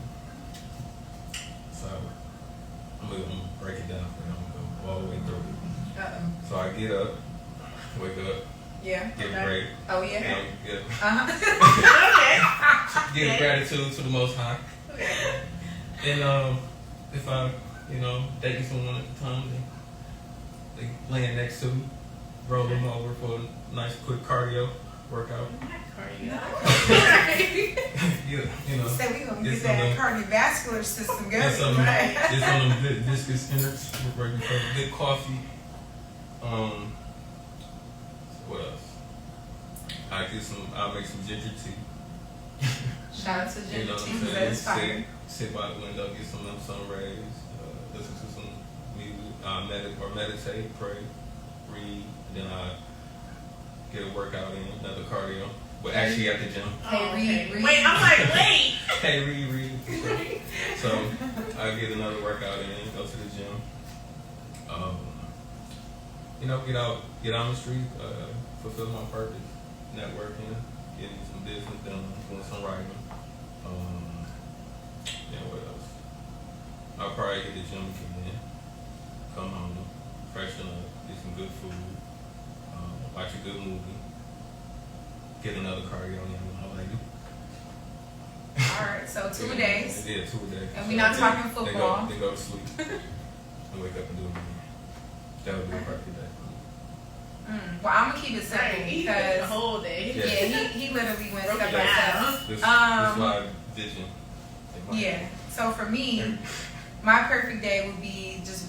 So I'm gonna break it down for you. I'm gonna go all the way through. Uh-oh. So I get up, wake up, Yeah. get Okay. ready. Oh, yeah? Get Uh-huh. give gratitude to the Most High. Okay. And if I, dating someone at the time, they laying next to me, roll them over for a nice quick cardio workout. Not cardio. You know, Said we gonna Get get that some cardiovascular system get going, some, right? get some of them good viscous innards, good coffee. What else? I'll make some ginger tea. Shout out to You Ginger know what Tea, I'm 'cause saying? that's fire. Sit by the window, get some sun rays, listen to some music, meditate, pray, read, then I get a workout in, another cardio. But actually at the gym. Hey, read. Wait, I'm like, wait. Hey, read. So I get another workout in, go to the gym. You know, get out on the street, fulfill my purpose, networking, getting some business done, doing some writing. What else? I'll probably hit the gym again, come home, freshen up, get some good food, watch a good movie, get another cardio in with my lady. Alright, so 2 days. Yeah, 2 days. And we not talking football. They go to sleep and wake up and do it again. That would be a perfect day. Well, I'm gonna keep it simple Right, he did because the whole day. yeah, he literally went Broke step it by step. down. This live vision. Yeah. So for me, my perfect day would be just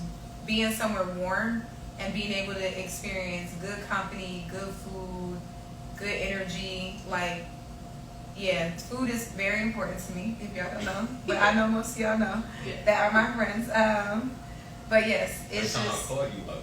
being somewhere warm and being able to experience good company, good food, good energy. Like, yeah, food is very important to me, if y'all don't know. But I know most of y'all know that are my friends. But yes, it's Every time just, I call you, Lovey.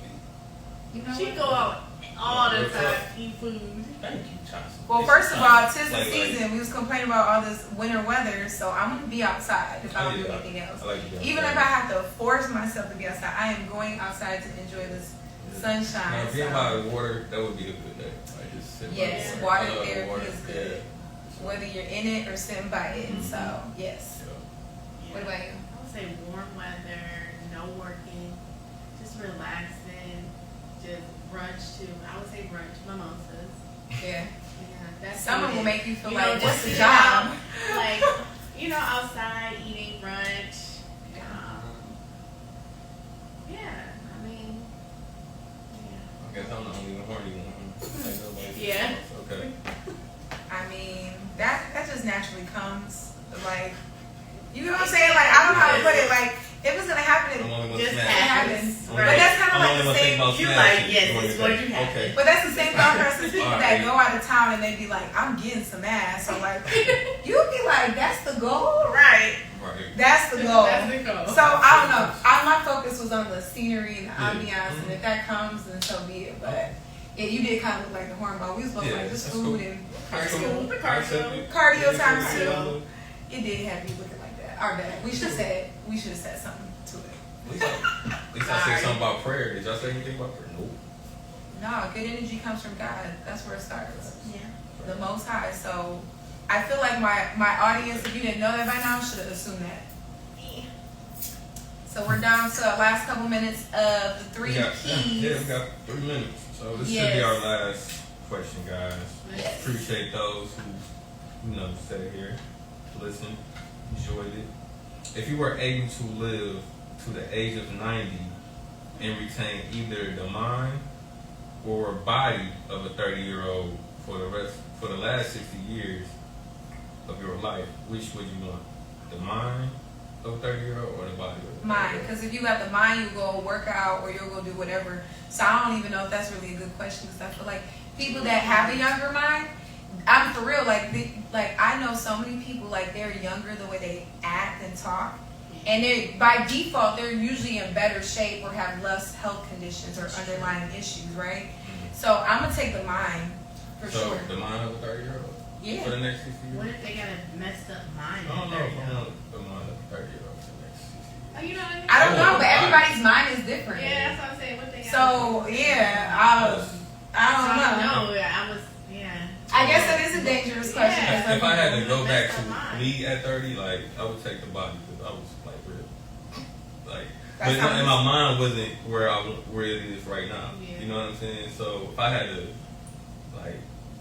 you know She what? go out all the time, eat food. Thank you, Johnson. Well, first of all, 'tis the Like- season. We was complaining about all this winter weather, so I'm gonna be outside if I don't do anything else. I like you. Even if I have to force myself to be outside, I am going outside to enjoy this sunshine. Now, being so- by the water, that would be a good day. Like just sit Yes, by the water I love therapy water. is good. Yeah. Whether you're in it or sitting by it. So, yes. Yeah. What about you? I would say warm weather, no working, just relaxing, just brunch too. I would say brunch, mimosas. Yeah. Yeah, that's Summer it. will make you feel You like, know, what's just the sit job? out, like, outside eating brunch. Yeah, I mean, yeah. I guess I'm the only horny one. Like nobody Yeah. else. Okay. I mean, that just naturally comes. Like, you know what I'm saying? Like, I don't know how to put it. Like, if it's gonna happen, I'm only one Just it smash. happens. I'm But that's kind of only like the one same. think about You smashing. like, yes, You want it's to going say, to happen. Okay. But that's the same thought process as people All that right. go out of town and they be like, I'm getting some ass. So like, you be like, that's the goal? Right. Right. That's the goal. That's the goal. So I don't know. My focus was on the scenery and the Yeah. ambiance, and if that comes, then so be it. But yeah, you did kind of look like the hornball. We was both Yeah, like just that's food cool. and Cardio. The cardio. cardio times Yeah. two. It did have you looking like that. Our bad. We should have said something to it. At least I said something about prayer. Did y'all say anything about prayer? Nope. No, good energy comes from God. That's where it starts. Yeah. The Most High. So I feel like my audience, if you didn't know that by now, should have assumed that. So we're down to our last couple minutes of the three keys. Yeah, we got 3 minutes. So this should be Yes. our last question, guys. Yes. Appreciate those who sat here, listened, enjoyed it. If you were able to live to the age of 90 and retain either the mind or body of a 30-year-old for the last 60 years of your life, which would you want? The mind of a 30-year-old or the body of a 30-year-old? Mind, because if you got the mind, you go work out or you'll go do whatever. So I don't even know if that's really a good question, because I feel like people that have a younger mind, I'm for real. Like I know so many people, like they're younger the way they act and talk, and they by default they're usually in better shape or have less health conditions or underlying issues, right? So I'm gonna take the mind for So sure. the mind of a 30-year-old for Yeah. the next 60 years? What if they got a messed up mind? I don't know if I want the mind of a 30-year-old for the next 60 years. Oh, you know what I mean? I don't know, but everybody's mind is different. Yeah, that's what I'm saying. What they got? So yeah, I don't know. I was, yeah. I guess that is a dangerous question. Yeah. because If I had to go back Messed up to mind. me at 30, like I would take the body because I was like real, like, That's but how and my mind wasn't where it is right now. Yeah. You know what I'm saying? So if I had to, like,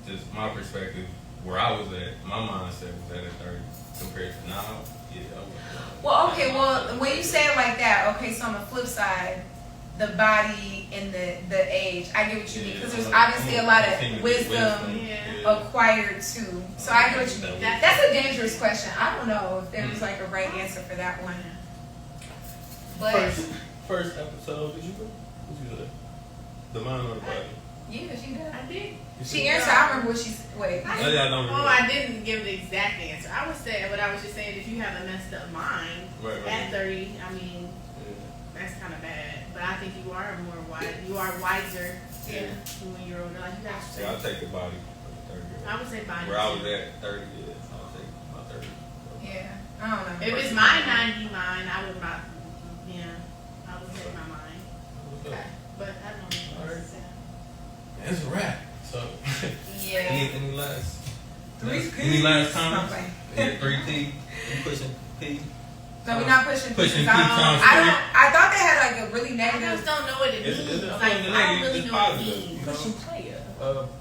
just my perspective where I was at, my mindset was at 30 compared to now. Yeah, I would. Well, okay. Well, when you say it like that, okay. So on the flip side, the body and the age. I get what you mean, because there's Yeah. obviously a lot of wisdom Yeah. acquired too. So I get what you mean. That's a dangerous question. I don't know if there was like a right answer for that one. But First episode, did you go? What you say? The mind or the body? yeah, she did. I did. You She said- answered. I remember what she said. Wait. Oh, yeah, I don't remember. I didn't give the exact answer. I was saying, but I was just saying, if you have a messed up mind Right. at 30, I mean, Yeah. that's kind of bad. But I think you are more wise. You are wiser. Yeah. When you're older, like you have to say. Yeah, I'll take the body for the 30 year old. I would say body. Where I was too. at 30 years, I'll take my 30. Yeah. I don't know. If it's my 90 mind, I would not. Yeah, I would take my mind. What's up? But I don't know. All right. That's a wrap. So, Yeah. any last? Three Any last comments? Something. Yeah, 3P. You pushing P? No, we're not pushing Pushing pieces. P times I thought they had like a really I just negative. don't know what it It's- means. it's- Like, it's I don't really it's know what it positive. means. Pushing player.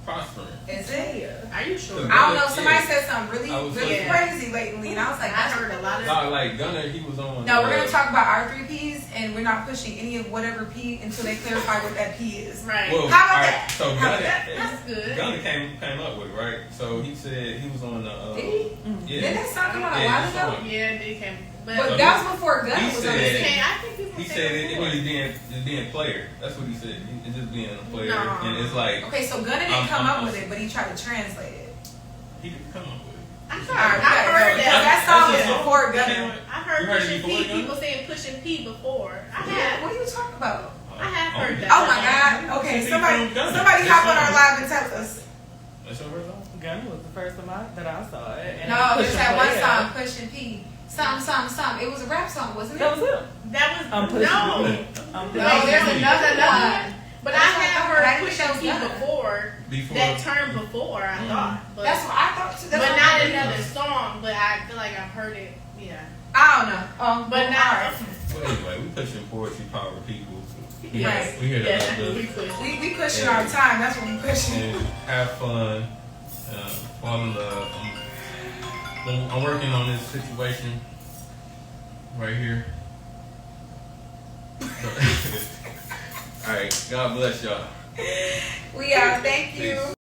Prospering. Is it? Are you sure? Yeah. I don't know. Somebody said something really, I was really like- crazy lately, and I was like, I that's heard a lot of. No, like Gunner, he was on. No, we're gonna talk about our 3Ps, and we're not pushing any of whatever P until they clarify what that P is. Right. Well, How about all right, that? So How about Gunner, that? That's good. Gunner came up with it, right? So he said he was on the. Did he? Yeah. Didn't that song come out a Yeah, while it's ago? on. Yeah, they can. But So that was before Gunner he was on said- the scene. Okay, I think people He say said it before. really being player. That's what he said. It just being a player, No. and it's like Okay, so Gunner didn't I'm- come I'm- up with it, but he tried to translate it. he didn't come up with it. I Alright, heard, we I gotta heard go. that. That song was Yeah. before Okay. Gunner. I heard You heard it pushing before, P. Gunner? People saying pushing P before. I Yeah, have. what are you talking about? I have heard that. Oh my God! Okay, See, somebody from Gunner. hop That's on our all. live and tell us. That's your first song? Gunner was the first time that I saw it. And No, there's Pushing that one Player. song, Pushing P. Something. It was a rap song, wasn't it? That was him. That was I'm pushing no. P. I'm No, pushing there's P. another one. But I That's what have I heard didn't pushing think P that was Gunner. before. That term before, I thought. But, That's what I thought too. That's but what not I another song. But I feel like I've heard it. Yeah. I don't know. But well, not. alright. Well, anyway, we pushing Poetry.Power.People. Right. We hear Yeah, that. we push. We pushing our time. That's what we pushing. And have fun, fall in love. I'm working on this situation right here. All right, God bless y'all. We out. Thank you. Peace.